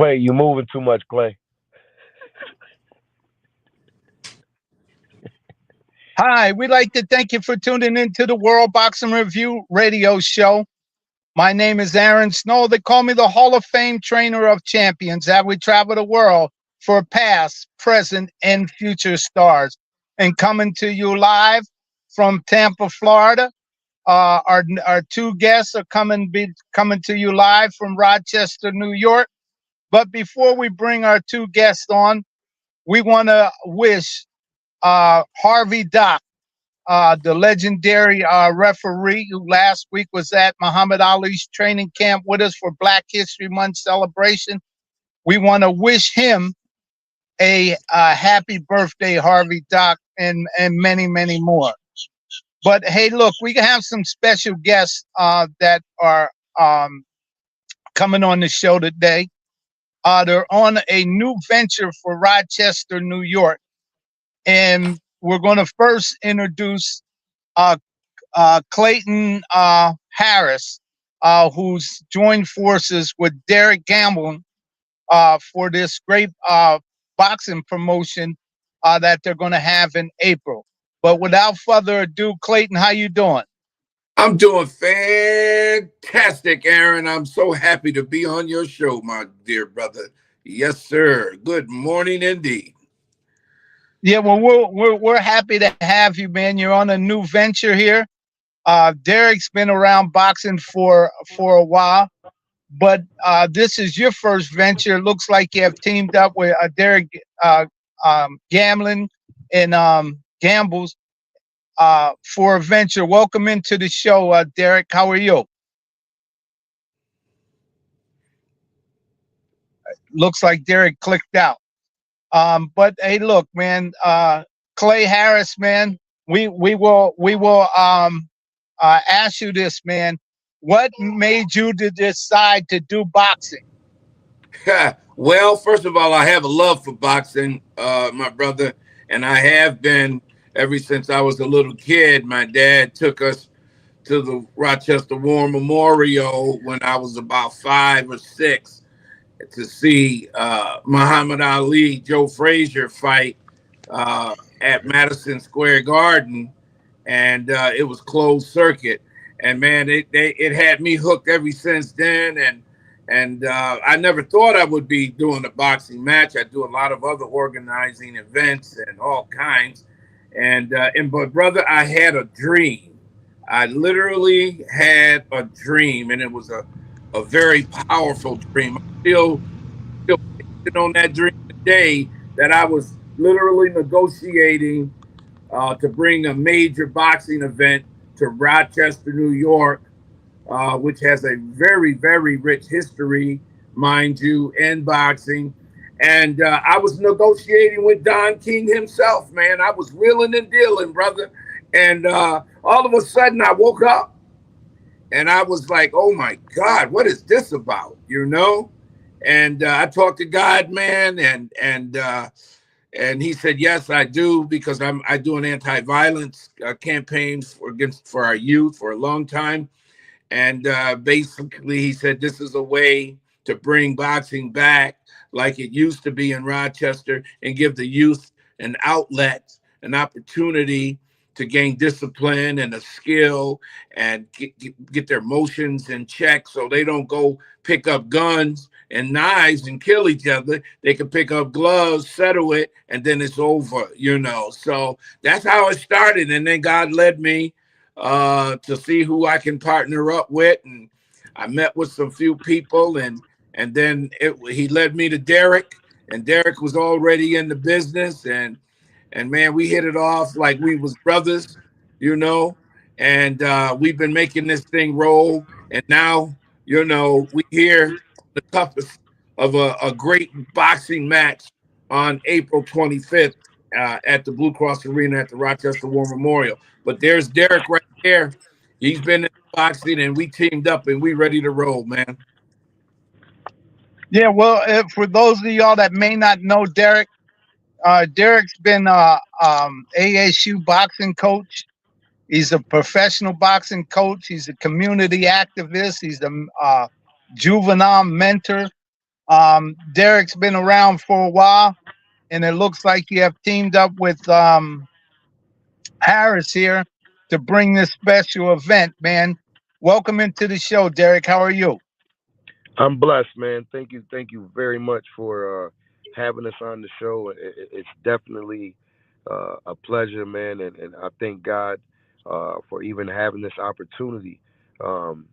Clay, you moving too much, Clay. Hi, we'd like to thank you for tuning into the World Boxing Review radio show. My name is Aaron Snowell. They call me the Hall of Fame trainer of champions. That we travel the world for past, present, and future stars. And coming to you live from Tampa, Florida. Our two guests are coming to you live from Rochester, New York. But before we bring our two guests on, we want to wish Harvey Dock, the legendary referee who last week was at Muhammad Ali's training camp with us for Black History Month celebration. We want to wish him a happy birthday, Harvey Dock, and many, many more. But hey, look, we have some special guests that are coming on the show today. They're on a new venture for Rochester, New York. And we're going to first introduce Clayton Harris, who's joined forces with Derrick Gramling for this great boxing promotion that they're going to have in April. But without further ado, Clayton, how you doing? I'm doing fantastic, Aaron. I'm so happy to be on your show, my dear brother. Yes, sir. Good morning, indeed. Yeah, well, we're happy to have you, man. You're on a new venture here. Derrick's been around boxing for a while, but this is your first venture. It looks like you have teamed up with Derrick Gramling and Gambles for a venture. Welcome into the show, Derrick. How are you? Looks like Derrick clicked out. But hey, look, man, Clay Harris, man, we will ask you this, man. What made you to decide to do boxing? Well, first of all, I have a love for boxing, my brother, and I have been ever since I was a little kid. My dad took us to the Rochester War Memorial when I was about 5 or 6 to see Muhammad Ali, Joe Frazier fight at Madison Square Garden, and it was closed circuit. And man, it had me hooked ever since then. And I never thought I would be doing a boxing match. I do a lot of other organizing events and all kinds. But brother, I had a dream. I literally had a dream, and it was a very powerful dream. I'm still on that dream today, that I was literally negotiating to bring a major boxing event to Rochester, New York, which has a very, very rich history, mind you, in boxing. And I was negotiating with Don King himself, man. I was wheeling and dealing, brother. And all of a sudden I woke up and I was like, oh my God, what is this about? You know? And I talked to God, man, and he said, yes, I do, because I do an anti-violence campaign for our youth for a long time. And basically he said, this is a way to bring boxing back like it used to be in Rochester and give the youth an outlet, an opportunity to gain discipline and a skill and get their emotions in check, so they don't go pick up guns and knives and kill each other. They can pick up gloves, settle it, and then it's over, you know. So that's how it started. And then God led me to see who I can partner up with. And I met with some few people, and then he led me to Derrick, and Derrick was already in the business. And man, we hit it off like we was brothers, you know, and we've been making this thing roll. And now, you know, we here the toughest of a great boxing match on April 25th at the Blue Cross Arena at the Rochester War Memorial. But there's Derrick right there. He's been in boxing, and we teamed up, and we ready to roll, man. Yeah, well, for those of y'all that may not know Derrick, Derrick's been ASU boxing coach. He's a professional boxing coach. He's a community activist. He's a juvenile mentor. Derrick's been around for a while, and it looks like you have teamed up with Harris here to bring this special event, man. Welcome into the show, Derrick. How are you? I'm blessed, man. Thank you very much for having us on the show. It's definitely a pleasure, man, and I thank God for even having this opportunity. And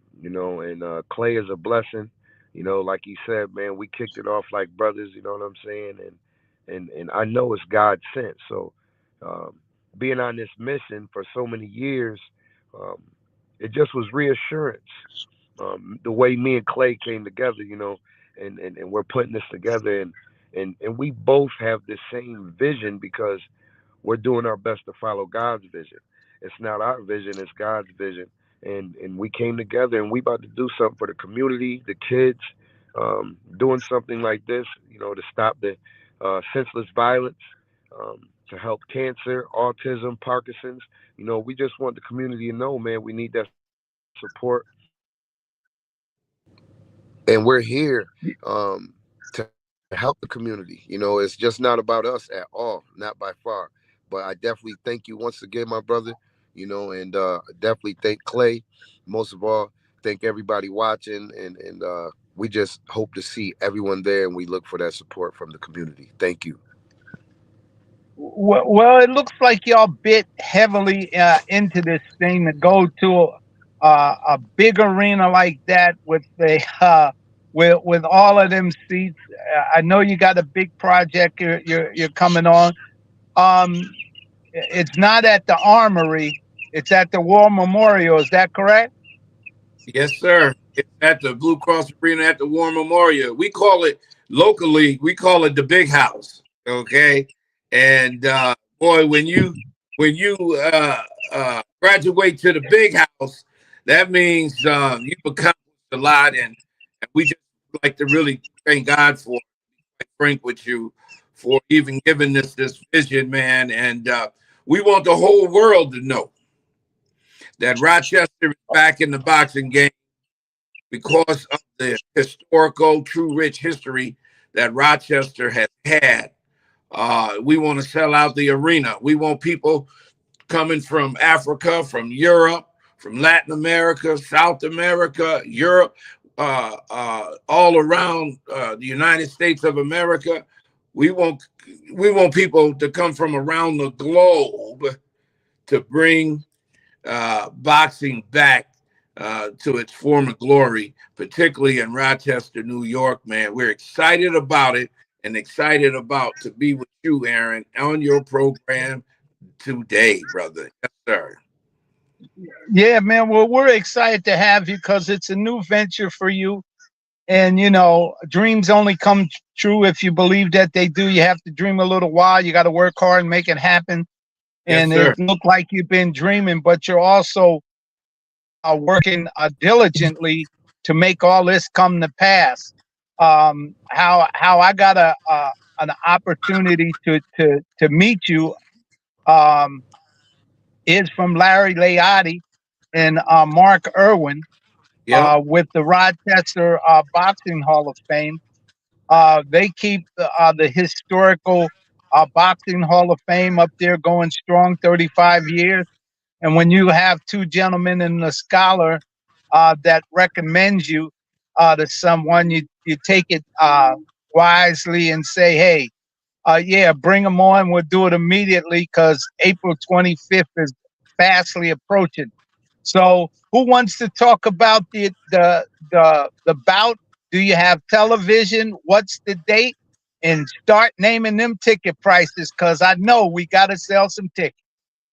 Clay is a blessing. Like you said, man, we kicked it off like brothers. You know what I'm saying? And I know it's God sent. So um, being on this mission for so many years, um, it just was reassurance the way me and Clay came together, and we're putting this together, and we both have the same vision because we're doing our best to follow God's vision. It's not our vision, it's God's vision. And we came together and we about to do something for the community, the kids, doing something like this, to stop the senseless violence, to help cancer, autism, Parkinson's. We just want the community to know, man, we need that support. And we're here to help the community. It's just not about us at all, not by far. But I definitely thank you once again, my brother. And definitely thank Clay. Most of all, thank everybody watching, and we just hope to see everyone there, and we look for that support from the community. Thank you. Well, it looks like y'all bit heavily into this thing to go to a big arena like that with the with all of them seats. I know you got a big project you're coming on. Um, it's not at the Armory; it's at the War Memorial. Is that correct? Yes, sir. It's at the Blue Cross Arena at the War Memorial. We call it locally. We call it the Big House. Okay, and boy, when you graduate to the Big House, that means you've accomplished a lot, and we just like to really thank God for, quite frank with you, for even giving us this vision, man. And we want the whole world to know that Rochester is back in the boxing game because of the historical, true, rich history that Rochester has had. We want to sell out the arena. We want people coming from Africa, from Europe, from Latin America, South America, Europe, all around the United States of America. We want we want people to come from around the globe to bring boxing back to its former glory, particularly in Rochester, New York, man. We're excited about it and excited about to be with you, Aaron, on your program today, brother. Yes, sir. Yeah, man. Well, we're excited to have you because it's a new venture for you. And dreams only come true if you believe that they do. You have to dream a little while. You got to work hard and make it happen. Yes, And it sir. looked like you've been dreaming, but you're also working diligently to make all this come to pass. How I got an opportunity to meet you um, is from Larry Leotti and Mark Irwin Yep. with the Rochester Boxing Hall of Fame. They keep the historical Boxing Hall of Fame up there going strong, 35 years. And when you have two gentlemen and a scholar that recommends you to someone, you take it wisely and say, hey, yeah, bring them on. We'll do it immediately because April 25th is fastly approaching. So, who wants to talk about the bout? Do you have television? What's the date? And start naming them ticket prices because I know we got to sell some tickets.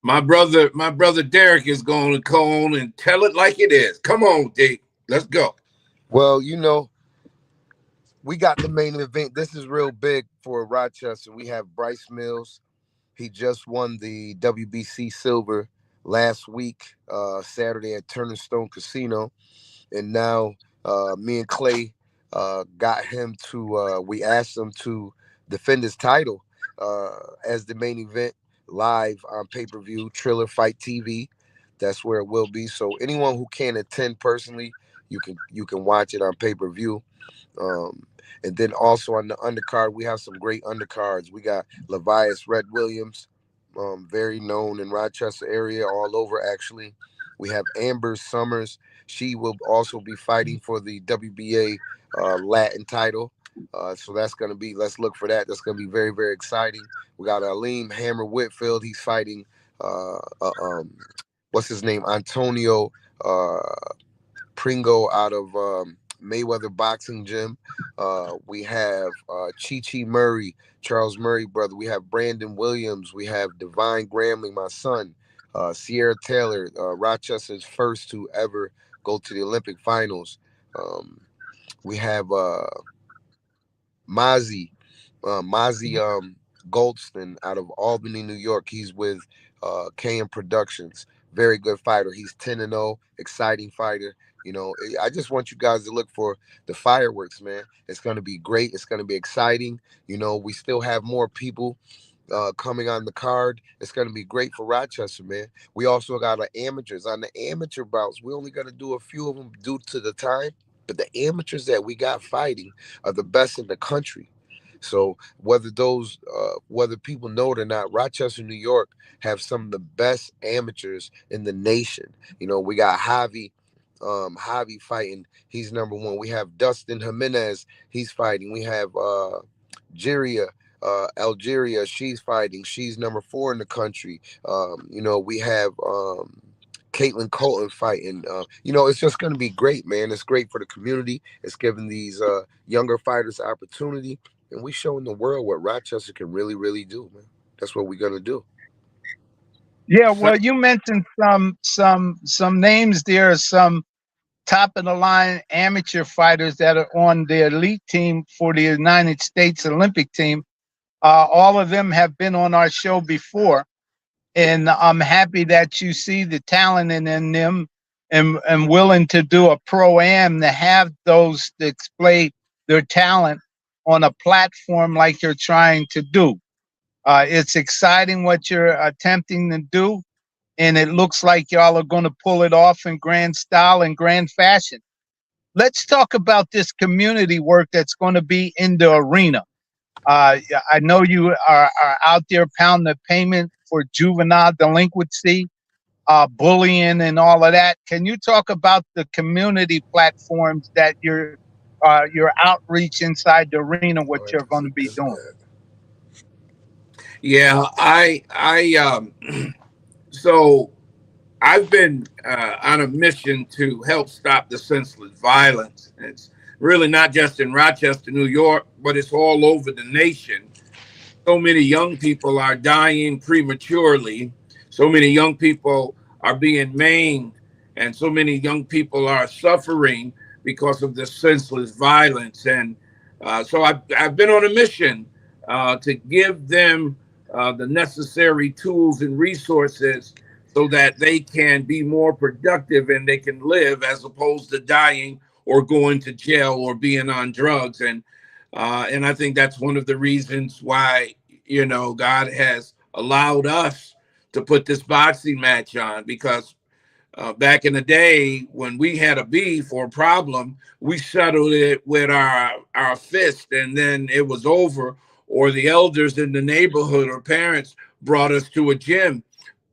My brother Derrick is going to go on and tell it like it is. Come on, D. Let's go. Well, we got the main event. This is real big for Rochester. We have Bryce Mills. He just won the WBC silver last week, Saturday at Turning Stone Casino. And now me and Clay got him to, we asked him to defend his title as the main event live on pay-per-view, Triller Fight TV. That's where it will be. So anyone who can attend personally, You can watch it on pay-per-view. Um, and then also on the undercard, we have some great undercards. We got Levias Red Williams, very known in Rochester area, all over actually. We have Amber Summers. She will also be fighting for the WBA Latin title. So that's going to be, let's look for that. That's going to be very, very exciting. We got Aleem Hammer Whitfield. He's fighting, uh, uh, um, what's his name? Antonio uh, Pringo out of Mayweather Boxing Gym. We have Chi Chi Murray, Charles Murray brother. We have Brandon Williams. We have Divine Gramling, my son. Sierra Taylor, Rochester's first to ever go to the Olympic finals. Um, we have Mozzie, Mozzie Goldston out of Albany, New York. He's with KM Productions. Very good fighter. He's 10-0, exciting fighter. I just want you guys to look for the fireworks, man. It's going to be great. It's going to be exciting. We still have more people coming on the card. It's going to be great for Rochester, man. We also got our amateurs. On the amateur bouts, we only got to do a few of them due to the time. But the amateurs that we got fighting are the best in the country. So whether people know it or not, Rochester, New York, have some of the best amateurs in the nation. We got Javi fighting. He's number one. We have Dustin Jimenez. He's fighting. We have Jiria. Algeria, she's fighting. She's number 4 in the country. We have Caitlin Colton fighting. It's just going to be great, man. It's great for the community. It's giving these younger fighters opportunity, and we showing the world what Rochester can really, really do, man. That's what we're gonna do. Yeah, well, you mentioned some names there, some top of the line amateur fighters that are on the elite team for the United States Olympic team. All of them have been on our show before, and I'm happy that you see the talent in them and willing to do a pro-am to have those display their talent on a platform like you're trying to do. It's exciting what you're attempting to do, and it looks like y'all are going to pull it off in grand style and grand fashion. Let's talk about this community work that's going to be in the arena. I know you are out there pounding the payment for juvenile delinquency, bullying, and all of that. Can you talk about the community platforms that your outreach inside the arena, what All right, you're going to be this doing? bad. Yeah, so I've been on a mission to help stop the senseless violence. It's really not just in Rochester, New York, but it's all over the nation. So many young people are dying prematurely. So many young people are being maimed, and so many young people are suffering because of the senseless violence. And so I've been on a mission to give them the necessary tools and resources so that they can be more productive and they can live as opposed to dying or going to jail or being on drugs. And I think that's one of the reasons why, God has allowed us to put this boxing match on, because back in the day when we had a beef or a problem, we settled it with our fist, and then it was over. Or the elders in the neighborhood or parents brought us to a gym,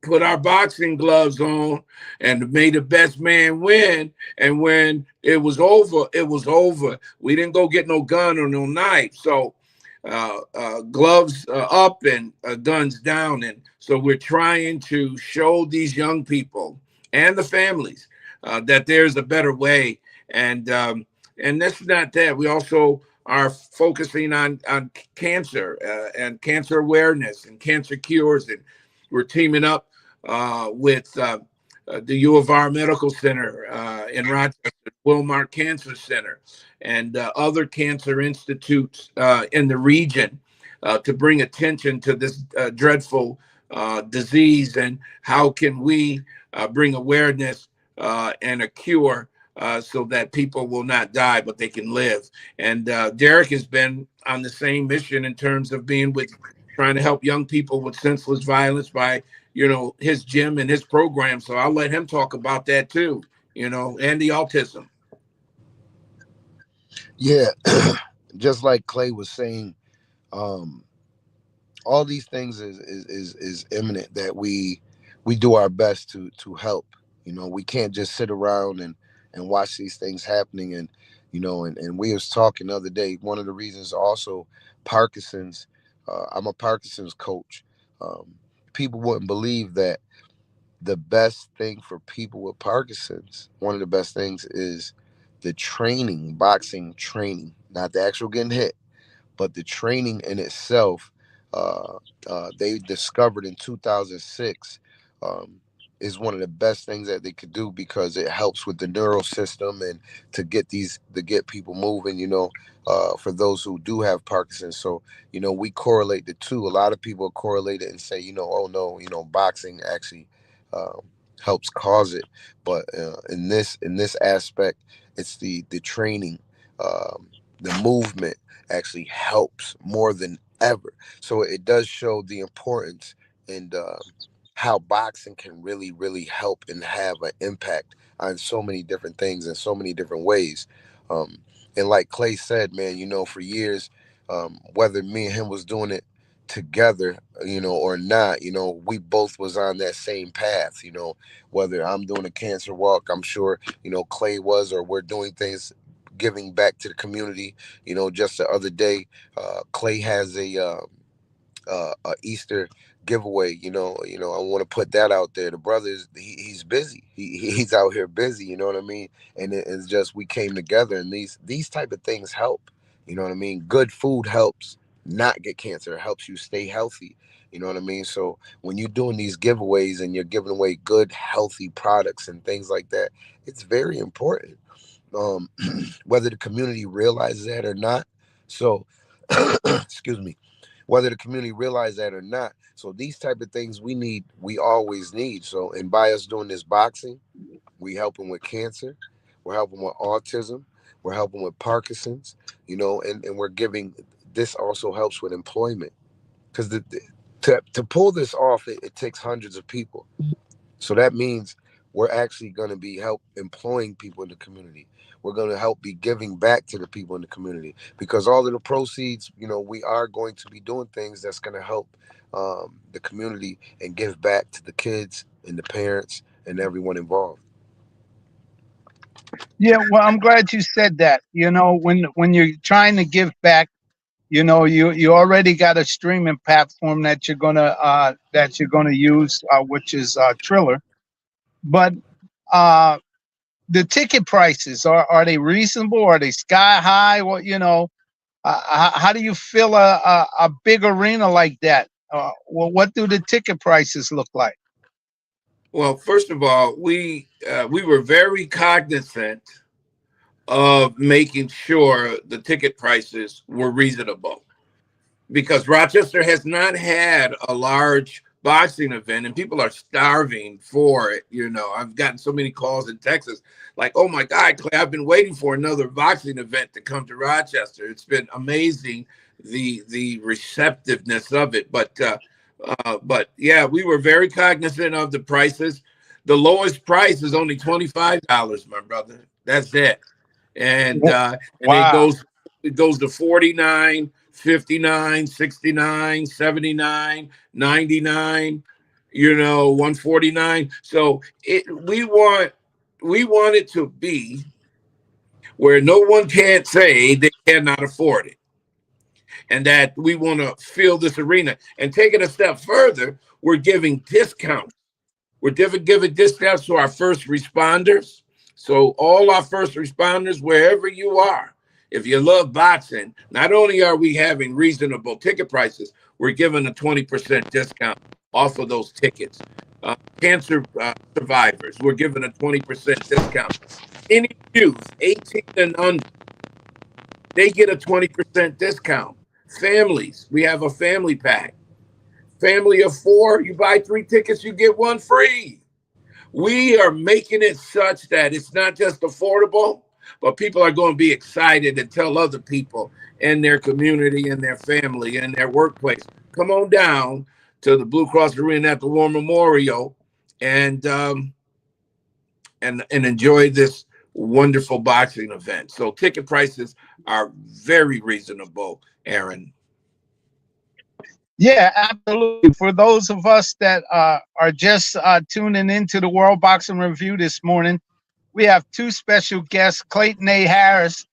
put our boxing gloves on, and made the best man win. And when it was over, it was over. We didn't go get no gun or no knife. So gloves up and guns down. And so we're trying to show these young people and the families that there's a better way. And that's not that. We also are focusing on cancer and cancer awareness and cancer cures. And we're teaming up with the U of R Medical Center in Rochester, Wilmart Cancer Center, and other cancer institutes in the region to bring attention to this dreadful disease, and how can we bring awareness and a cure so that people will not die, but they can live. And Derrick has been on the same mission in terms of being with trying to help young people with senseless violence by, his gym and his program. So I'll let him talk about that too, and the autism. Yeah, just like Clay was saying, um, all these things is imminent that we do our best to help. You know, we can't just sit around and watch these things happening. And you know, and we was talking the other day. One of the reasons also Parkinson's. I'm a Parkinson's coach. Um, People wouldn't believe that the best thing for people with Parkinson's, one of the best things is the training, boxing training, not the actual getting hit, but the training in itself. They discovered in 2006, um, is one of the best things that they could do because it helps with the neural system and to get people moving. You know, for those who do have Parkinson's, so you know we correlate the two. A lot of people correlate it and say, you know, oh no, you know, boxing actually um, helps cause it, but in this aspect, it's the training, the movement actually helps more than ever. So it does show the importance and how boxing can really help and have an impact on so many different things in so many different ways. Um, and like Clay said, man, you know, for years, whether me and him was doing it together, you know, or not, you know, we both was on that same path. You know, whether I'm doing a cancer walk, I'm sure, you know, Clay was, or we're doing things giving back to the community. You know, just the other day, Clay has a Easter giveaway. I want to put that out there. The brothers, he's busy. He's out here busy. You know what I mean? And it's just we came together, and these type of things help. You know what I mean? Good food helps not get cancer. It helps you stay healthy. You know what I mean? So when you're doing these giveaways and you're giving away good, healthy products and things like that, it's very important. Um, Whether the community realizes that or not. So, excuse me, whether the community realize that or not. So these type of things we always need. So, and by us doing this boxing, we helping with cancer, we're helping with autism, we're helping with Parkinson's, you know, and we're giving, this also helps with employment because to pull this off, it takes hundreds of people. So that means we're actually going to be help employing people in the community. We're going to help be giving back to the people in the community because all of the proceeds, you know, we are going to be doing things that's going to help the community and give back to the kids and the parents and everyone involved. Yeah, well, I'm glad you said that. You know, when you're trying to give back, you know, you already got a streaming platform that you're gonna use, which is Triller. But uh, the ticket prices, are they reasonable? Are they sky high? What, you know, how do you fill a big arena like that? Well, what do the ticket prices look like? Well, first of all, we were very cognizant of making sure the ticket prices were reasonable because Rochester has not had a large boxing event and people are starving for it. You know, I've gotten so many calls in Texas like, oh my God, Clay, I've been waiting for another boxing event to come to Rochester. It's been amazing the receptiveness of it. But yeah, we were very cognizant of the prices. The lowest price is only $25, my brother. That's it. And Wow. it goes to 49, 59, 69, 79, 99, you know, 149. So we want it to be where no one can't say they cannot afford it. And that we want to fill this arena. And take it a step further, we're giving discounts. We're giving discounts to our first responders. So all our first responders, wherever you are, if you love boxing, not only are we having reasonable ticket prices, we're giving a 20% discount off of those tickets. Cancer survivors, we're giving a 20% discount. Any youth, 18 and under, they get a 20% discount. Families, we have a family pack. Family of four, you buy three tickets, you get one free. We are making it such that it's not just affordable, but people are going to be excited and tell other people in their community, in their family, in their workplace, come on down to the Blue Cross Arena at the War Memorial and and enjoy this wonderful boxing event. So ticket prices are very reasonable, Aaron. Yeah, absolutely. For those of us that are just tuning into the World Boxing Review this morning, we have two special guests, Clayton A. Harris,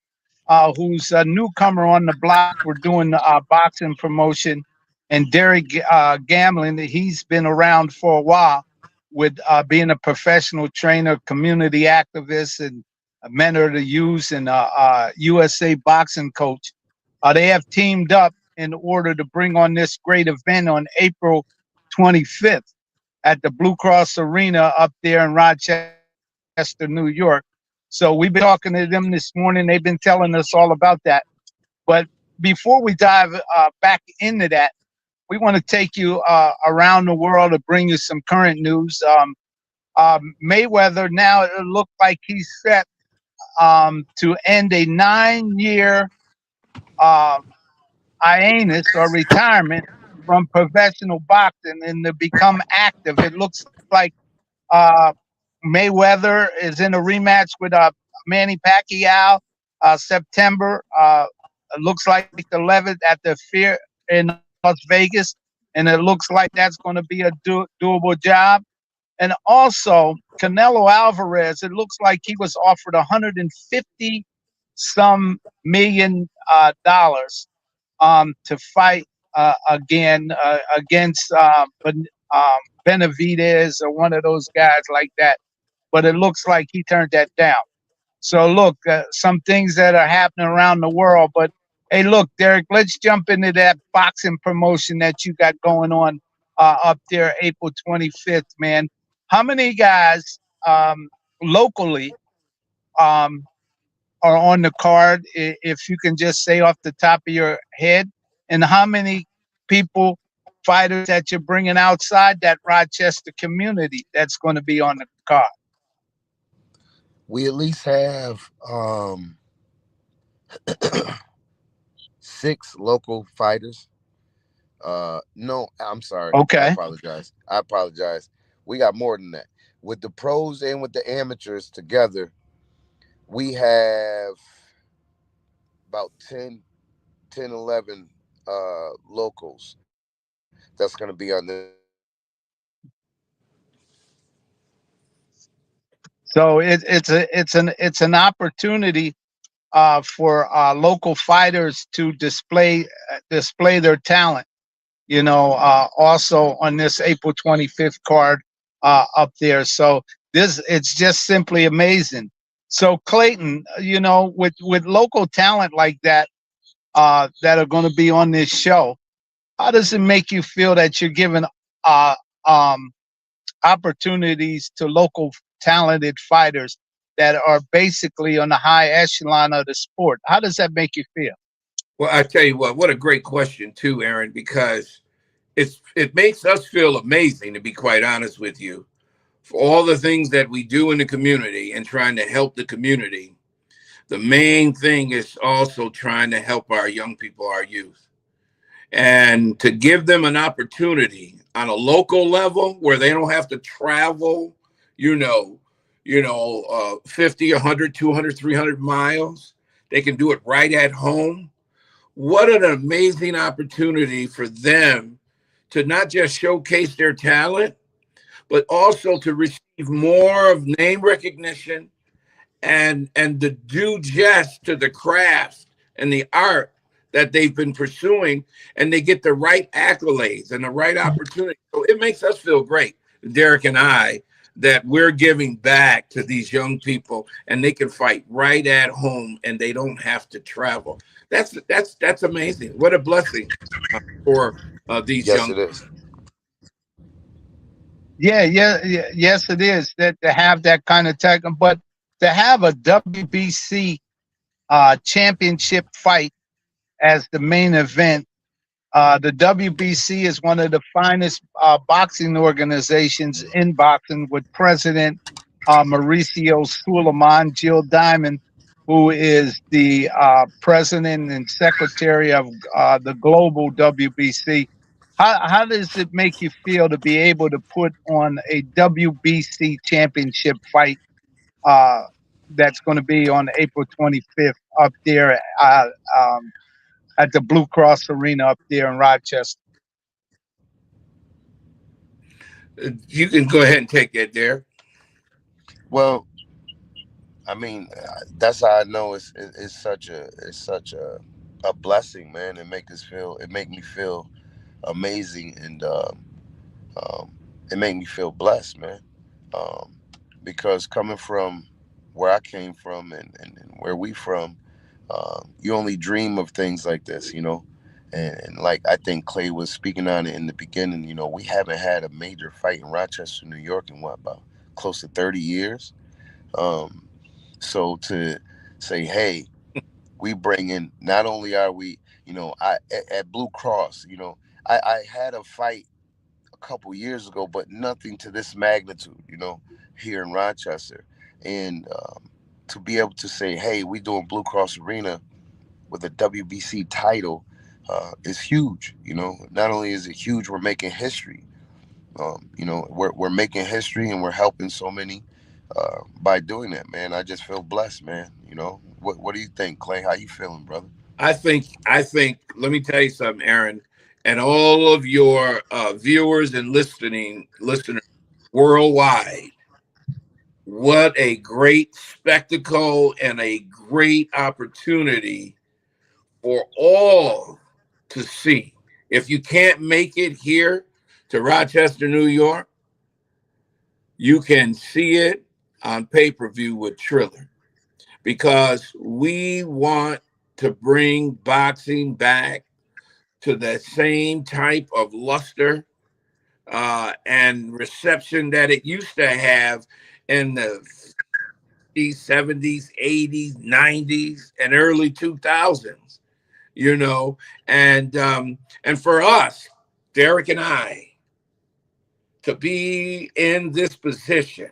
who's a newcomer on the block. We're doing boxing promotion, and Derrick Gramling. He's been around for a while with being a professional trainer, community activist, and a mentor to use, and USA boxing coach. They have teamed up in order to bring on this great event on April 25th at the Blue Cross Arena up there in Rochester, New York. So we've been talking to them this morning. They've been telling us all about that. But before we dive back into that, we want to take you around the world to bring you some current news. Mayweather now it looked like he's set to end a 9-year uh, hiatus or retirement from professional boxing and to become active. It looks like uh, Mayweather is in a rematch with Manny Pacquiao September. It looks like the 11th at the Fair in Las Vegas, and it looks like that's going to be a doable job. And also, Canelo Alvarez, it looks like he was offered 150 some million dollars to fight again against Benavidez or one of those guys like that. But it looks like he turned that down. So look, some things that are happening around the world. But hey, look, Derrick, let's jump into that boxing promotion that you got going on up there, April 25th, man. How many guys locally um, are on the card, if you can just say off the top of your head, and how many people, fighters that you're bringing outside that Rochester community that's going to be on the card? We at least have 6 local fighters. No, I'm sorry. Okay. I apologize. We got more than that. With the pros and with the amateurs together, we have about 11 locals that's going to be on this card. So it's an opportunity for local fighters to display their talent. You know, also on this April 25th card up there. So this it's just simply amazing. So Clayton, you know, with local talent like that that are going to be on this show, how does it make you feel that you're giving uh, um, opportunities to local talented fighters that are basically on the high echelon of the sport? How does that make you feel? Well, I tell you what a great question too, Aaron, because it makes us feel amazing, to be quite honest with you, for all the things that we do in the community and trying to help the community. The main thing is also trying to help our young people, our youth, and to give them an opportunity on a local level where they don't have to travel, you know, 50, 100, 200, 300 miles. They can do it right at home. What an amazing opportunity for them to not just showcase their talent, but also to receive more of name recognition and to do just to the craft and the art that they've been pursuing, and they get the right accolades and the right opportunity. So it makes us feel great, Derrick and I, that we're giving back to these young people and they can fight right at home and they don't have to travel. That's amazing. What a blessing for these Yes, young. it is. Yeah, yes, it is that to have that kind of tech, but to have a WBC championship fight as the main event. The WBC is one of the finest boxing organizations in boxing, with President Mauricio Suleiman Jill Diamond, who is the president and secretary of the global WBC. How does it make you feel to be able to put on a WBC championship fight? Uh, that's going to be on April 25th up there um, at the Blue Cross Arena up there in Rochester. You can go ahead and take it there. Well, I mean, that's how I know it's such a blessing, man. It make me feel amazing, and um, it make me feel blessed, man. Um, because coming from where I came from, and where we from, you only dream of things like this, you know. And like I think Clay was speaking on it in the beginning, you know, we haven't had a major fight in Rochester, New York, in what, about close to 30 years. Um, so to say, hey, we bring in, not only are we, you know, at Blue Cross, you know, I had a fight a couple years ago, but nothing to this magnitude, you know, here in Rochester. And to be able to say, hey, we doing Blue Cross Arena with a WBC title is huge. You know, not only is it huge, we're making history. You know, we're making history, and we're helping so many by doing that, man. I just feel blessed, man. You know, what do you think, Clay? How you feeling, brother? I think. Let me tell you something, Aaron, and all of your viewers and listeners worldwide. What a great spectacle and a great opportunity for all to see. If you can't make it here to Rochester, New York, you can see it on pay per view with Triller, because we want to bring boxing back to that same type of luster and reception that it used to have in the 50s, 70s, 80s, 90s, and early 2000s, you know. And for us, Derrick and I, to be in this position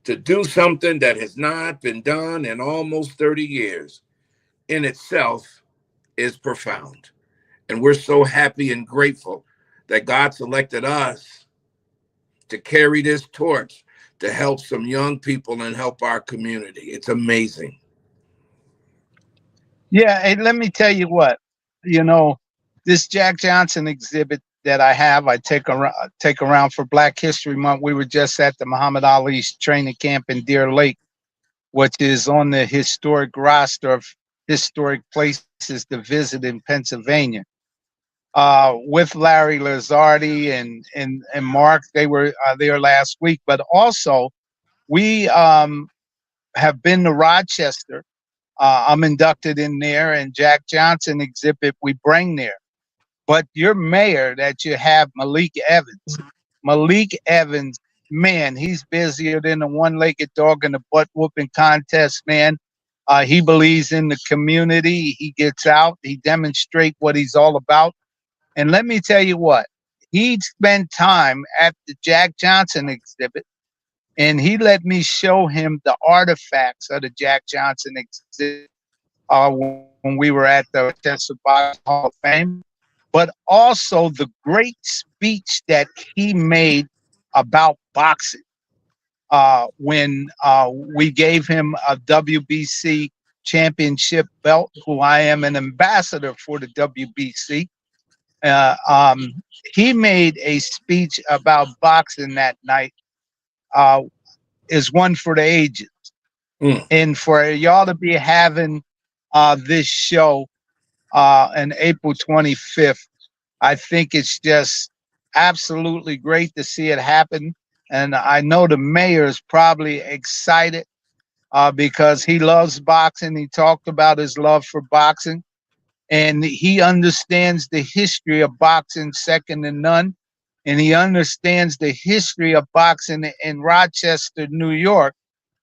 to do something that has not been done in almost 30 years in itself is profound. And we're so happy and grateful that God selected us to carry this torch to help some young people and help our community. It's amazing. Yeah, and let me tell you what, you know, this Jack Johnson exhibit that I have, I take around for Black History Month. We were just at the Muhammad Ali's training camp in Deer Lake, which is on the historic roster of historic places to visit in Pennsylvania. With Larry Lazardi and Mark, they were there last week, but also we have been to Rochester. I'm inducted in there, and Jack Johnson exhibit we bring there. But your mayor that you have, Malik Evans, man, he's busier than a one-legged dog in a butt whooping contest, man. He believes in the community. He gets out. He demonstrates what he's all about. And let me tell you what, he spent time at the Jack Johnson exhibit, and he let me show him the artifacts of the Jack Johnson exhibit when we were at the Rochester Boxing Hall of Fame, but also the great speech that he made about boxing when we gave him a WBC championship belt, who I am an ambassador for the WBC. Uh, um, he made a speech about boxing that night, uh, is one for the ages. Mm. And for y'all to be having this show on April 25th, I think it's just absolutely great to see it happen. And I know the mayor is probably excited because he loves boxing. He talked about his love for boxing, and he understands the history of boxing second to none. And he understands the history of boxing in Rochester, New York,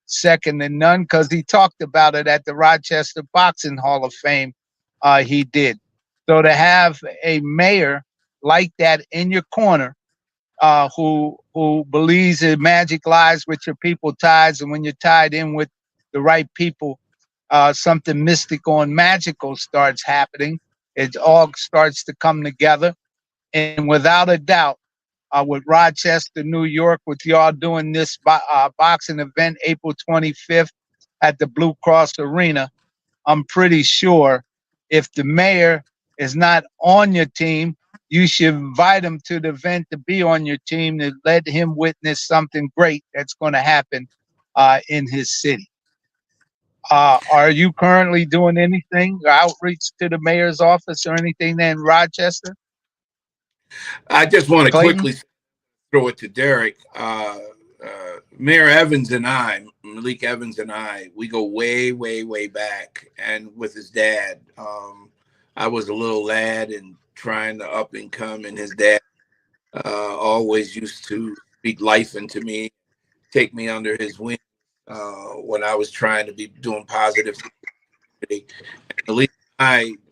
second to none, because he talked about it at the Rochester Boxing Hall of Fame. He did. So to have a mayor like that in your corner, who believes in magic lies with your people ties, and when you're tied in with the right people, something mystical and magical starts happening. It all starts to come together, and without a doubt, with Rochester, New York, with y'all doing this boxing event April 25th. at the Blue Cross Arena. I'm pretty sure if the mayor is not on your team, you should invite him to the event to be on your team to let him witness something great that's going to happen in his city. Are you currently doing anything, outreach to the mayor's office or anything in Rochester, I just want to Clayton? quickly throw it to Derrick. Mayor Evans and I, Malik Evans and I, we go way, way, way back. And with his dad, I was a little lad and trying to up and come, and his dad always used to speak life into me, take me under his wing when I was trying to be doing positive things. Malik,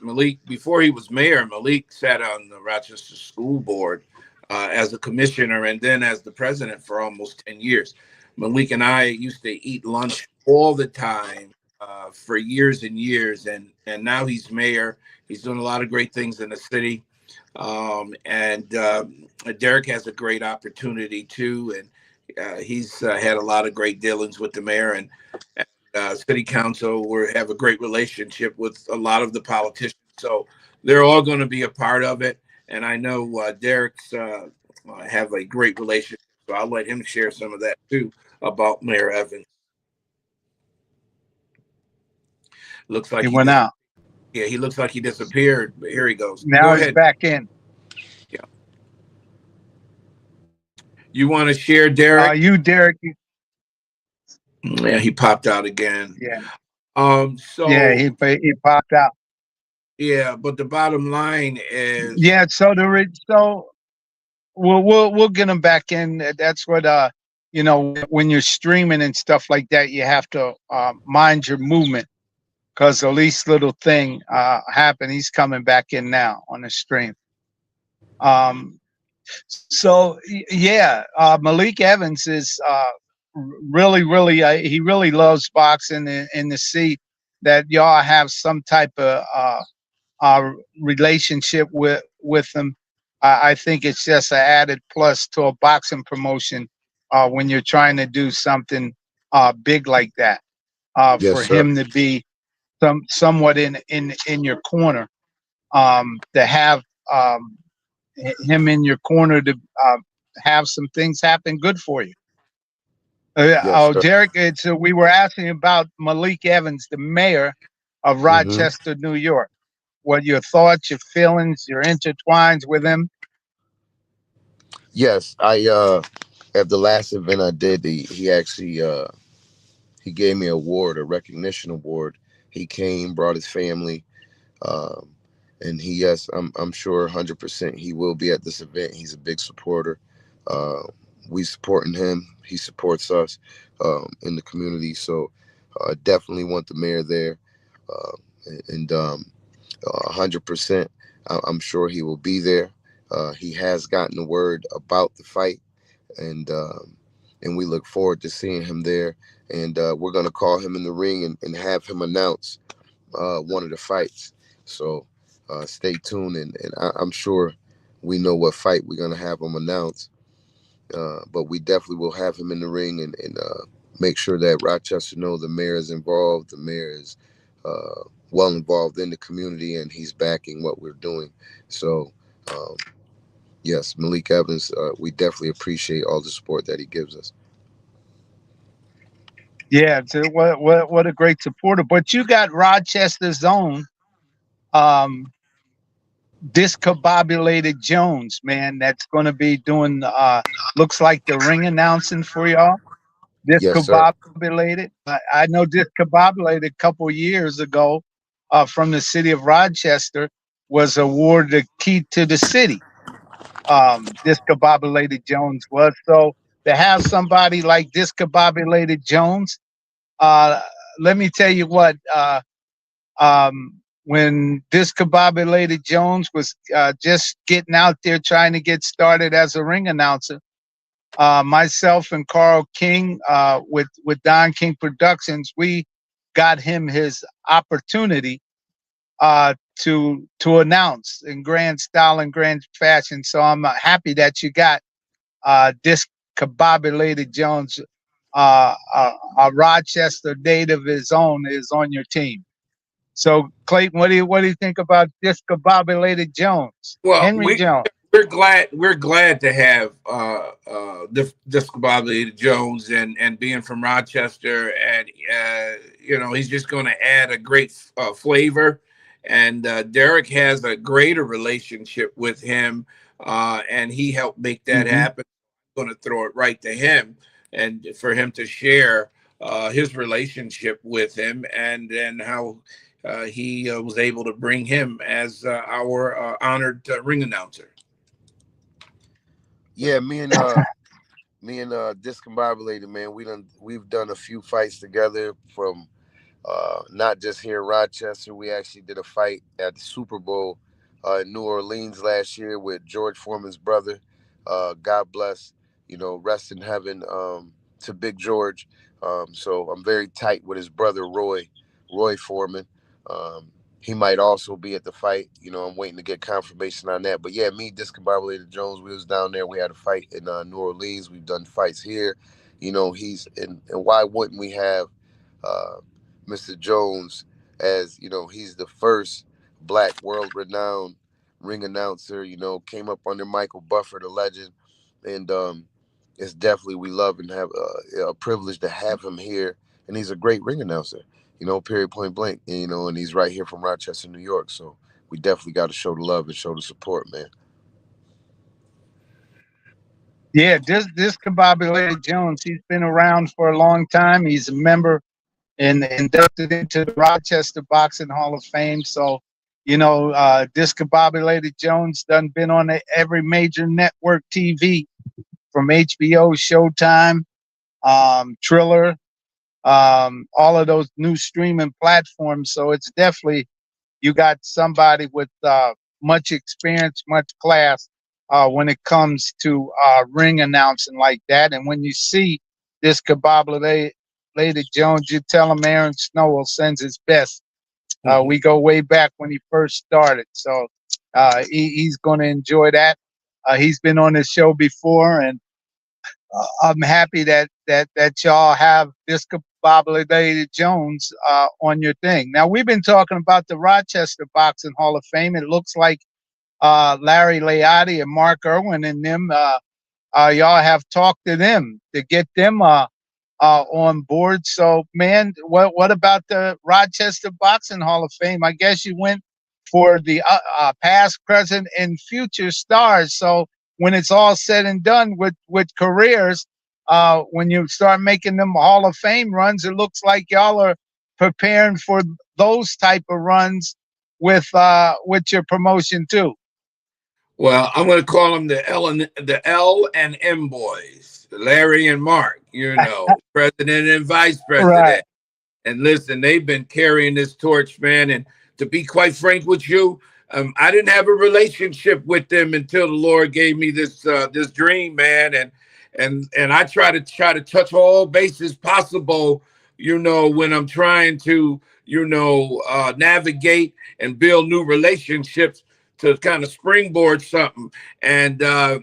Malik, before he was mayor, Malik sat on the Rochester School Board as a commissioner and then as the president for almost 10 years. Malik and I used to eat lunch all the time for years and years. And now he's mayor. He's doing a lot of great things in the city. And Derrick has a great opportunity too. And he's had a lot of great dealings with the mayor and city council. We have a great relationship with a lot of the politicians. So they're all going to be a part of it. And I know Derrick's have a great relationship. So I'll let him share some of that too about Mayor Evans. Looks like He went out. Yeah, he looks like he disappeared, but here he goes. Now Go he's ahead. back in. Yeah. You want to share, Derrick? You, Derrick. Yeah, he popped out again. Yeah. So Yeah, he popped out. Yeah, but the bottom line is Yeah. So we'll get him back in. That's what when you're streaming and stuff like that, you have to mind your movement because the least little thing happened. He's coming back in now on the stream. So yeah, Malik Evans is really, really, he really loves boxing, and to see that y'all have some type of relationship with him, I think it's just an added plus to a boxing promotion when you're trying to do something big like that. Yes, For sir. him to be somewhat in your corner, to have him in your corner to have some things happen good for you. Yes, sir. Derrick, we were asking about Malik Evans, the mayor of Hmm. Rochester, New York. What your thoughts, your feelings, your intertwines with him? Yes, I at the last event I did, he actually he gave me an award, a recognition award. He came, brought his family, um, and yes, I'm sure 100% he will be at this event. He's a big supporter. Uh, we supporting him. He supports us in the community. So definitely want the mayor there, uh, and 100%. I'm sure he will be there. He has gotten the word about the fight, and we look forward to seeing him there. And we're gonna call him in the ring and have him announce one of the fights. So stay tuned, and I'm sure we know what fight we're gonna have him announce. But we definitely will have him in the ring and make sure that Rochester know the mayor is involved. The mayor is well involved in the community, and he's backing what we're doing. So um, yes, Malik Evans, we definitely appreciate all the support that he gives us. Yeah, what a great supporter. But you got Rochester's own um, discombobulated Jones, man. That's going to be doing looks like the ring announcing for y'all. Yes, sir. Discombobulated. I know discombobulated a couple years ago from the city of Rochester was awarded the key to the city. Discombobulated Jones was. So to have somebody like discombobulated Jones, uh, let me tell you what. When discombobulated Jones was just getting out there trying to get started as a ring announcer, myself and Carl King with Don King Productions, we got him his opportunity to announce in grand style and grand fashion. So I'm happy that you got discombobulated Jones a Rochester native of his own is on your team. So, Clayton, what do you think about discombobulated Jones, Well, Henry Jones? we're glad to have discombobulated Jones and being from Rochester, and he's just going to add a great flavor. And Derrick has a greater relationship with him, and he helped make that Hmm. happen. I'm going to throw it right to him, and for him to share his relationship with him, and how he was able to bring him as our honored ring announcer. Yeah, me and Discombobulated, man, we've done a few fights together from not just here in Rochester. We actually did a fight at the Super Bowl in New Orleans last year with George Foreman's brother. God bless, rest in heaven to Big George. So I'm very tight with his brother Roy Foreman. Um, he might also be at the fight. I'm waiting to get confirmation on that. But yeah, me, Discombobulated Jones, we was down there. We had a fight in New Orleans. We've done fights here. He's and why wouldn't we have uh, Mr. Jones, as he's the first black world renowned ring announcer, came up under Michael Buffer, the legend. And it's definitely, we love and have a privilege to have him here. And he's a great ring announcer, period, point blank. And he's right here from Rochester, New York. So we definitely got to show the love and show the support, man. Yeah, this discombobulated Jones. He's been around for a long time. He's a member and inducted into the Rochester Boxing Hall of Fame. So, discombobulated Jones done been on every major network TV from HBO, Showtime, Triller, all of those new streaming platforms. So it's definitely, you got somebody with much experience, much class when it comes to ring announcing like that. And when you see this discombobulated Jones, you tell him Aaron Snowell sends his best. We go way back when he first started. So he's going to enjoy that. He's been on this show before, and I'm happy that y'all have discombobulated Jones on your thing. Now we've been talking about the Rochester Boxing Hall of Fame. It looks like Larry Leotti and Mark Irwin and them, y'all have talked to them to get them on board. So, man, what about the Rochester Boxing Hall of Fame? I guess you went for the past, present, and future stars. So, when it's all said and done with careers, when you start making them Hall of Fame runs, it looks like y'all are preparing for those type of runs with your promotion too. Well, I'm going to call them the L and M boys, Larry and Mark. President and vice Right. president. And listen, they've been carrying this torch, man. And to be quite frank with you, I didn't have a relationship with them until the Lord gave me this dream, man. And I try to touch all bases possible, when I'm trying to, navigate and build new relationships to kind of springboard something. And I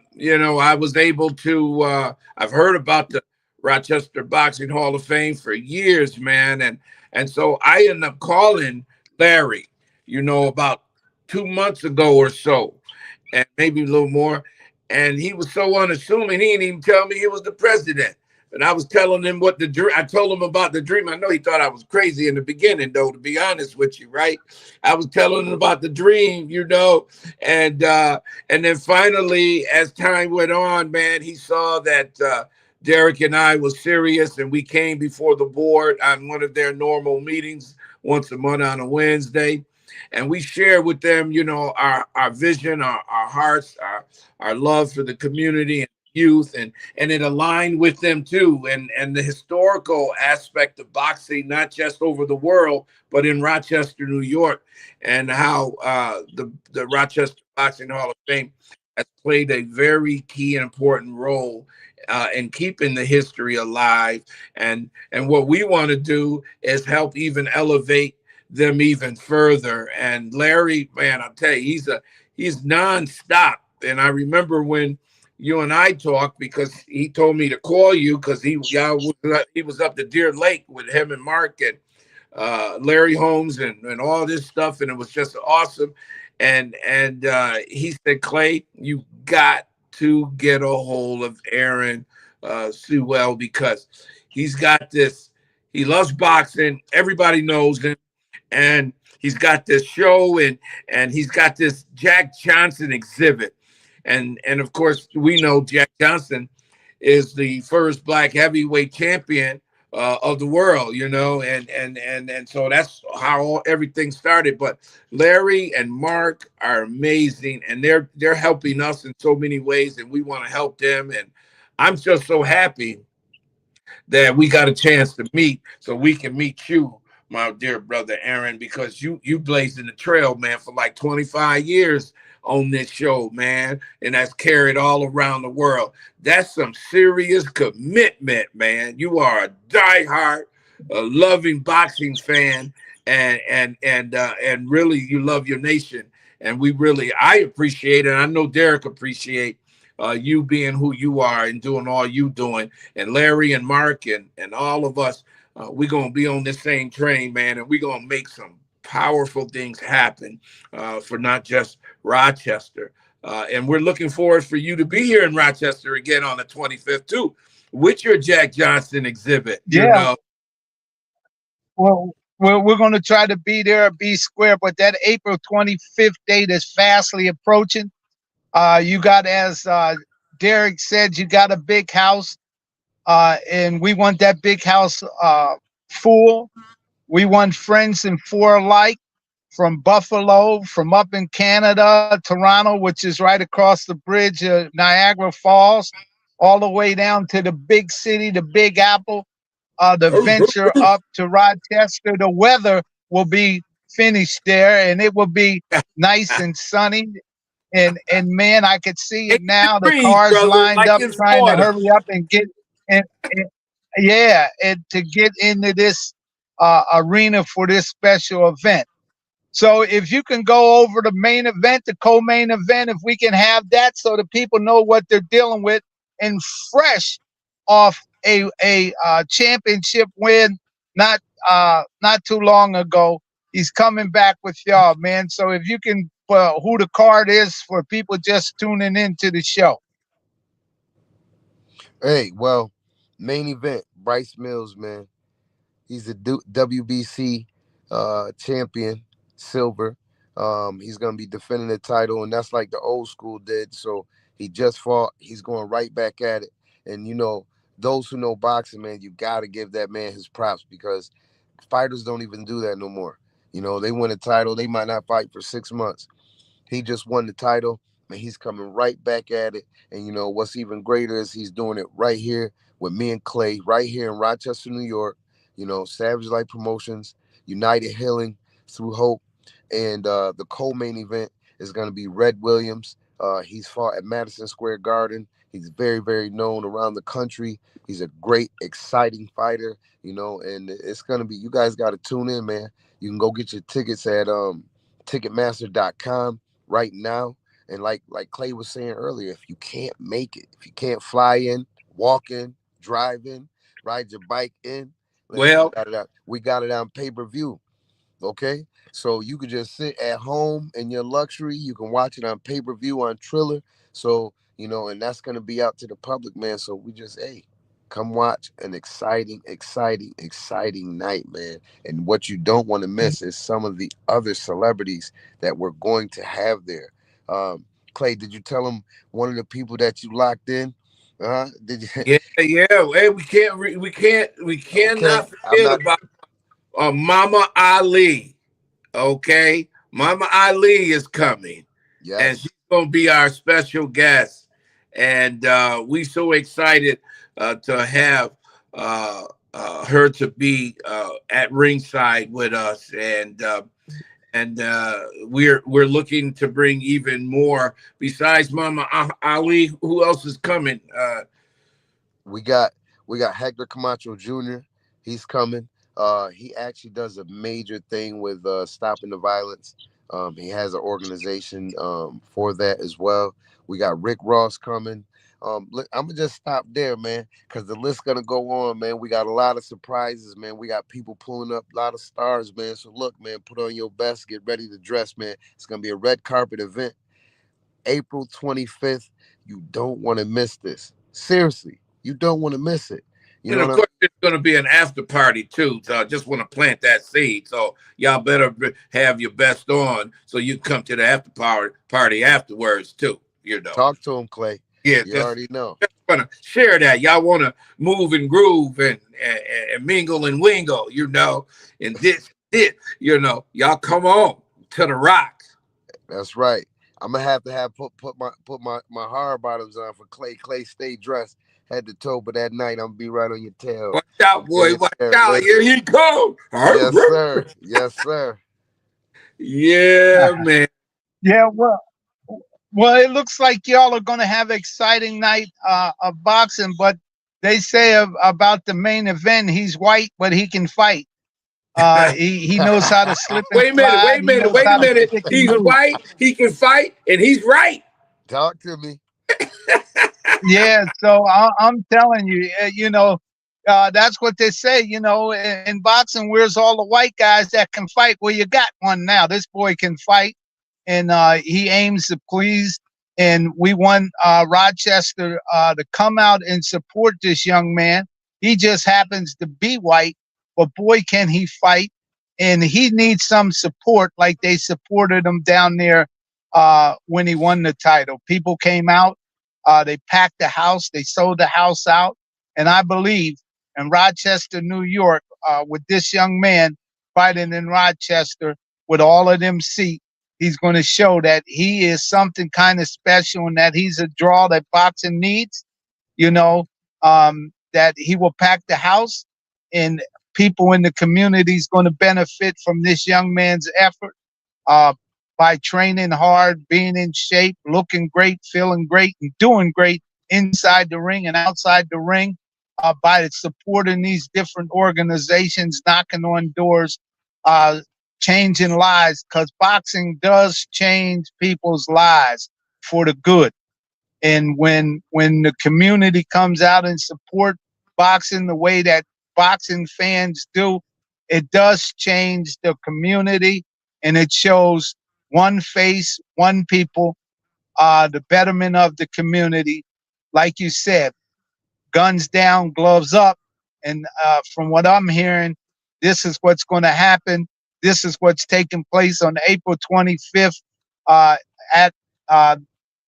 was able to. I've heard about the Rochester Boxing Hall of Fame for years, man. And so I ended up calling Larry, about 2 months ago or so, and maybe a little more. And he was so unassuming, he didn't even tell me he was the president. And I was telling him what the dream. I told him about the dream. I know he thought I was crazy in the beginning, though. To be honest with you, right? I was telling him about the dream, and then finally, as time went on, man, he saw that Derrick and I was serious, and we came before the board on one of their normal meetings once a month on a Wednesday, and we shared with them, our vision, our hearts, our love for the community and youth, and it aligned with them too, and the historical aspect of boxing, not just over the world, but in Rochester, New York, and how the Rochester Boxing Hall of Fame has played a very key and important role in keeping the history alive. And what we want to do is help even elevate them even further. And Larry, man, I'll tell you, he's nonstop. And I remember when you and I talked because he told me to call you because he was up to Deer Lake with him and Mark and Larry Holmes and all this stuff, and it was just awesome. And he said, Clay, you got to get a hold of Aaron Sewell because he's got this. He loves boxing. Everybody knows him, and he's got this show and he's got this Jack Johnson exhibit. And of course we know Jack Johnson is the first black heavyweight champion of the world, you know, and so that's how everything started. But Larry and Mark are amazing, and they're helping us in so many ways, and we want to help them. And I'm just so happy that we got a chance to meet so we can meet you, my dear brother Aaron, because you blazing the trail, man, for like 25 years on this show, man, and that's carried all around the world. That's some serious commitment, man. You are a diehard, loving boxing fan, and really you love your nation, and I appreciate it. And I know Derrick appreciate you being who you are and doing all you doing, and Larry and Mark and all of us, we're gonna be on this same train, man, and we're gonna make some powerful things happen for not just Rochester. And we're looking forward for you to be here in Rochester again on the 25th too, with your Jack Johnson exhibit. You Yeah. know, Well, we're going to try to be there at B Square, but that April 25th date is fastly approaching. You got, as Derrick said, you got a big house, and we want that big house full. We want friends in four alike, from Buffalo, from up in Canada, Toronto, which is right across the bridge of Niagara Falls, all the way down to the big city, the Big Apple, the venture up to Rochester. The weather will be finished there, and it will be nice and sunny. And man, I could see it 80 now. The degrees, cars brother, lined like up in trying to Florida. hurry up and get and yeah, and to get into this arena for this special event. So if you can go over the main event, the co-main event, if we can have that, so the people know what they're dealing with, and fresh off a championship win not too long ago, he's coming back with y'all, man. So if you can, who the card is for people just tuning into the show. Hey, well, main event, Bryce Mills, man. He's the WBC champion, silver. He's gonna be defending the title, and that's like the old school did. So he just fought. He's going right back at it. And those who know boxing, man, you gotta give that man his props because fighters don't even do that no more. They win a title, they might not fight for 6 months. He just won the title, and he's coming right back at it. And what's even greater is he's doing it right here with me and Clay, right here in Rochester, New York. Savage Light Promotions, United Healing through Hope, and the co-main event is going to be Red Williams. He's fought at Madison Square Garden. He's very, very known around the country. He's a great, exciting fighter, and it's going to be, you guys got to tune in, man. You can go get your tickets at Ticketmaster.com right now. And like Clay was saying earlier, if you can't make it, if you can't fly in, walk in, drive in, ride your bike in, listen, we Well, got it out. We got it on pay-per-view. Okay. So you could just sit at home in your luxury. You can watch it on pay-per-view on Triller. So, and that's gonna be out to the public, man. So we just, hey, come watch an exciting, exciting, exciting night, man. And what you don't want to miss is some of the other celebrities that we're going to have there. Clay, did you tell him one of the people that you locked in? Did you? yeah, yeah. Hey, we Okay, cannot I'm forget not. about Mama Ali. Okay, Mama Ali is coming, and Yes, she's gonna be our special guest. And we so excited to have uh, her to be at ringside with us, and we're looking to bring even more besides Mama Ali. Who else is coming? we got Hector Camacho Jr. He's coming. He actually does a major thing with stopping the violence. He has an organization for that as well. We got Rick Ross coming. I'm gonna just stop there, man, because the list's gonna go on, man. We got a lot of surprises, man. We got people pulling up, a lot of stars, man. So look, man, put on your best, get ready to dress, man. It's gonna be a red carpet event, April 25th. You don't want to miss this. Seriously, you don't want to miss it. You And know of what I'm course, there's going to be an after party too. So I just want to plant that seed. So y'all better have your best on so you can come to the after party afterwards too. Talk to him, Clay. Yeah, You already know. just want to share that. Y'all want to move and groove and mingle and wingle, and y'all come on to the rocks. That's right. I'm gonna have to put my hard bottoms on for Clay. Clay, stay dressed head to toe, but that night I'm gonna be right on your tail. Watch out, boy. Okay, Watch sir. out. Here Listen. he comes. Yes, sir. Yes, sir. Yeah, man. Yeah, well, it looks like y'all are going to have an exciting night of boxing, but they say about the main event, he's white, but he can fight. He knows how to slip and Wait a minute. slide. Wait a He minute. knows Wait a how to minute. stick and He's move. white. He can fight, and he's right. Talk to me. Yeah, so I'm telling you, that's what they say. In boxing, where's all the white guys that can fight? Well, you got one now. This boy can fight, and he aims to please. And we want Rochester to come out and support this young man. He just happens to be white, but boy, can he fight! And he needs some support, like they supported him down there when he won the title. People came out, they packed the house, they sold the house out, and I believe in Rochester, New York, with this young man fighting in Rochester with all of them seats, he's going to show that he is something kind of special and that he's a draw that boxing needs, that he will pack the house and people in the community is going to benefit from this young man's effort uh, by training hard, being in shape, looking great, feeling great, and doing great inside the ring and outside the ring by supporting these different organizations, knocking on doors, uh, changing lives, because boxing does change people's lives for the good. And when the community comes out and support boxing the way that boxing fans do, it does change the community, and it shows one face, one people, the betterment of the community. Like you said, guns down, gloves up. And from what I'm hearing, this is what's going to happen. This is what's taking place on April 25th uh, at uh,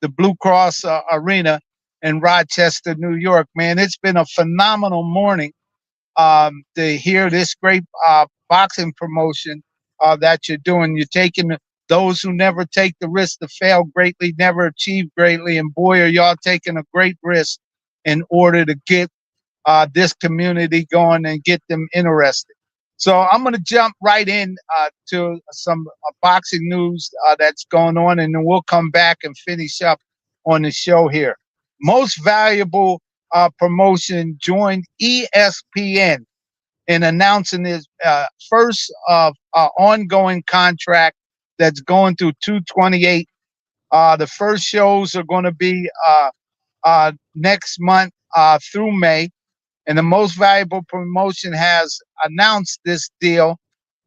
the Blue Cross Arena in Rochester, New York. Man, it's been a phenomenal morning to hear this great boxing promotion that you're doing. You're taking those who never take the risk to fail greatly, never achieve greatly. And boy, are y'all taking a great risk in order to get this community going and get them interested. So I'm going to jump right in to some boxing news that's going on, and then we'll come back and finish up on the show here. Most valuable promotion joined ESPN in announcing his first ongoing contract that's going through 228. The first shows are going to be next month through May, and the most valuable promotion has announced this deal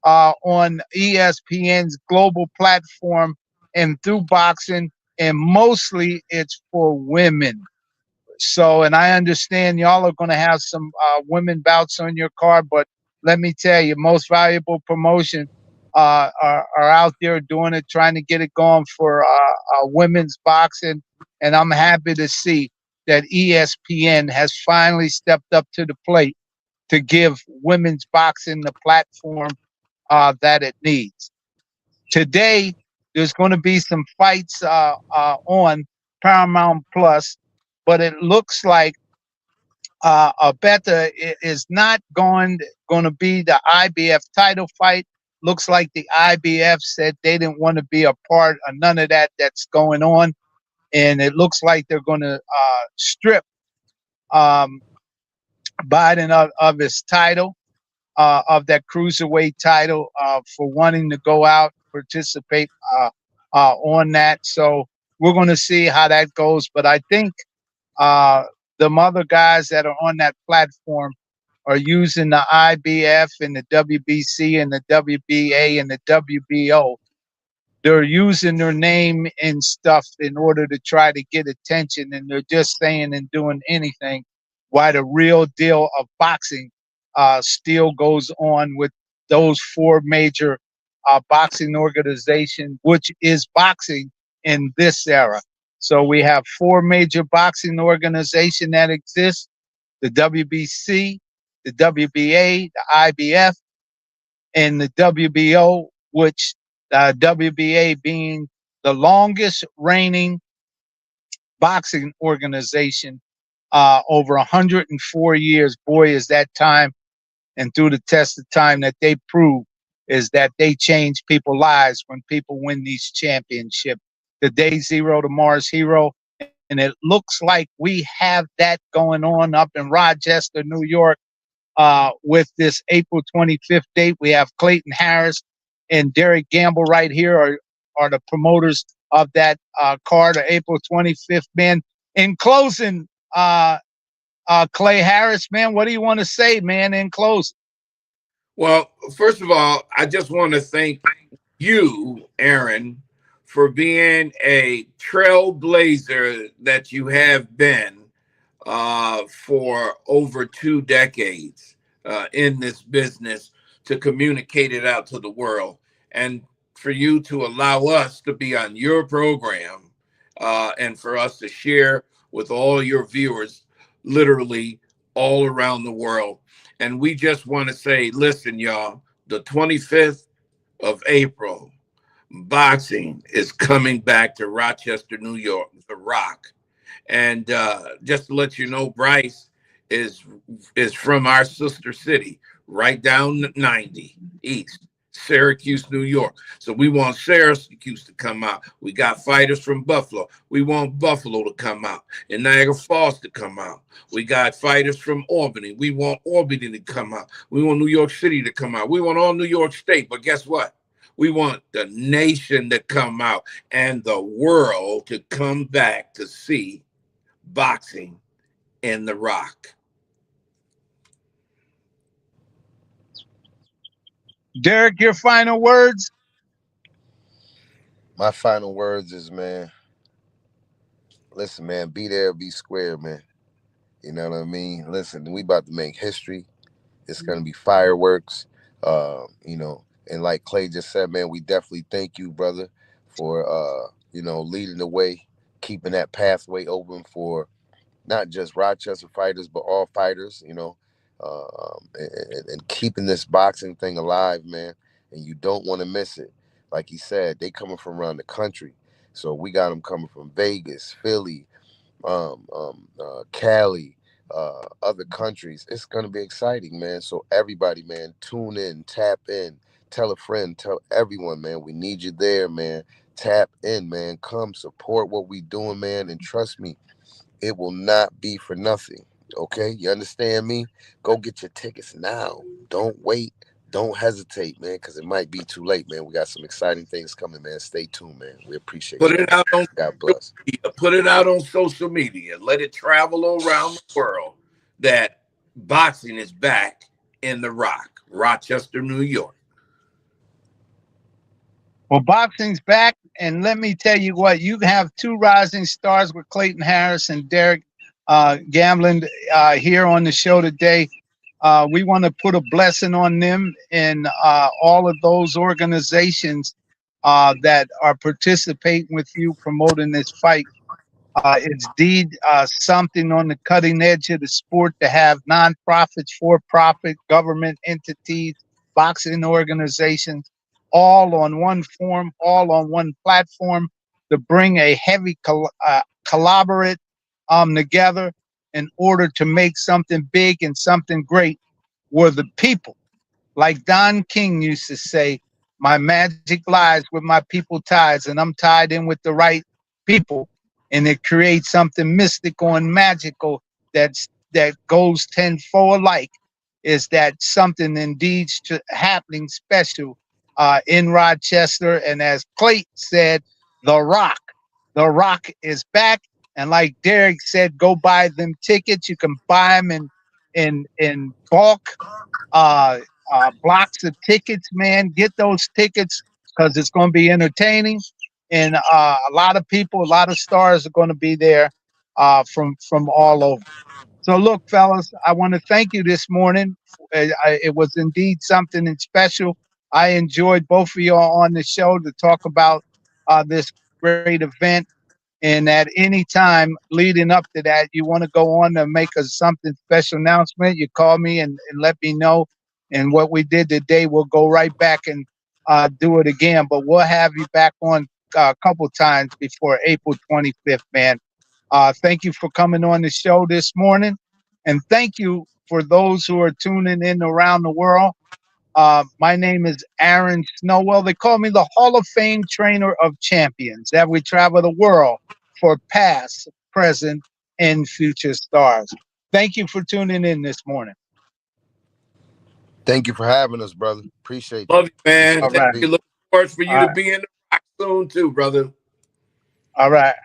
on ESPN's global platform and through boxing, and mostly it's for women. So, and I understand y'all are going to have some women bouts on your card, but let me tell you, most valuable promotion are out there doing it, trying to get it going for women's boxing. And I'm happy to see that ESPN has finally stepped up to the plate to give women's boxing the platform that it needs. Today, there's going to be some fights on Paramount Plus, but it looks like Beta is not going to be the IBF title fight. Looks like the IBF said they didn't want to be a part of none of that that's going on, and it looks like they're going to strip um, Biden of his title, of that cruiserweight title, for wanting to go out participate on that. So we're going to see how that goes, but I think Uh, the other guys that are on that platform are using the IBF and the WBC and the WBA and the WBO. They're using their name and stuff in order to try to get attention, and they're just saying and doing anything. Why the real deal of boxing still goes on with those four major boxing organizations, which is boxing in this era. So we have four major boxing organizations that exist: the WBC, the WBA, the IBF, and the WBO, which the WBA being the longest reigning boxing organization over 104 years. Boy, is that time, and through the test of time that they prove is that they change people's lives when people win these championships. The day zero to Mars hero. And it looks like we have that going on up in Rochester, New York, with this April 25th date. We have Clayton Harris and Derrick Gamble right here are the promoters of that card, April 25th, man. In closing, Clay Harris, man, what do you want to say, man, in closing? Well, first of all, I just want to thank you, Aaron, for being a trailblazer that you have been for over 2 decades in this business to communicate it out to the world. And for you to allow us to be on your program and for us to share with all your viewers, literally all around the world. And we just want to say, listen, y'all, the 25th of April, boxing is coming back to Rochester, New York, The Rock. And just to let you know, Bryce is from our sister city, right down 90 East, Syracuse, New York. So we want Syracuse to come out. We got fighters from Buffalo. We want Buffalo to come out and Niagara Falls to come out. We got fighters from Albany. We want Albany to come out. We want New York City to come out. We want all New York State. But guess what? We want the nation to come out and the world to come back to see boxing in The Rock. Derrick, your final words? My final words is, man, listen, man, be there, be square, man. You know what I mean? Listen, we about to make history. It's gonna be fireworks. You know, and like Clay just said, man, we definitely thank you, brother, for leading the way, keeping that pathway open for not just Rochester fighters, but all fighters, and keeping this boxing thing alive, man. And you don't want to miss it. Like he said, they coming from around the country. So we got them coming from Vegas, Philly, Cali, other countries. It's going to be exciting, man. So everybody, man, tune in, tap in, tell a friend, tell everyone, man. We need you there, man. Tap in, man. Come support what we doing, man. And trust me, it will not be for nothing. Okay, you understand me? Go get your tickets now. Don't wait. Don't hesitate, man, because it might be too late, man. We got some exciting things coming, man. Stay tuned, man. We appreciate Put you, it man. out on God social bless. media. Put it out on social media. Let it travel around the world that boxing is back in The Rock, Rochester, New York. Well, boxing's back, and let me tell you what, you have two rising stars with Clayton Harris and Derrick Gambling here on the show today. We want to put a blessing on them and all of those organizations that are participating with you promoting this fight. It's indeed something on the cutting edge of the sport to have nonprofits, for-profit, government entities, boxing organizations, all on one form, all on one platform to bring a heavy collaborate together in order to make something big and something great where the people, like Don King used to say, my magic lies with my people ties, and I'm tied in with the right people. And it creates something mystical and magical that goes tenfold alike. Is that something indeed happening special in Rochester? And as Clayton said, The Rock. The Rock is back, And like Derrick said, go buy them tickets. You can buy them in bulk, uh, blocks of tickets, man. Get those tickets because it's going to be entertaining. And a lot of people, a lot of stars are going to be there from all over. So, look, fellas, I want to thank you this morning. It was indeed something special. I enjoyed both of y'all on the show to talk about this great event. And at any time leading up to that, you want to go on to make a something special announcement, you call me and let me know. And what we did today, we'll go right back and do it again. But we'll have you back on a couple times before April 25th, man. Thank you for coming on the show this morning. And thank you for those who are tuning in around the world. My name is Aaron Snowell. They call me the Hall of Fame Trainer of Champions. That we travel the world for past, present, and future stars. Thank you for tuning in this morning. Thank you for having us, brother. Appreciate you. Love you, man. All Thank right. you. Looking forward for you All to right. be in the rock soon too, brother. All right.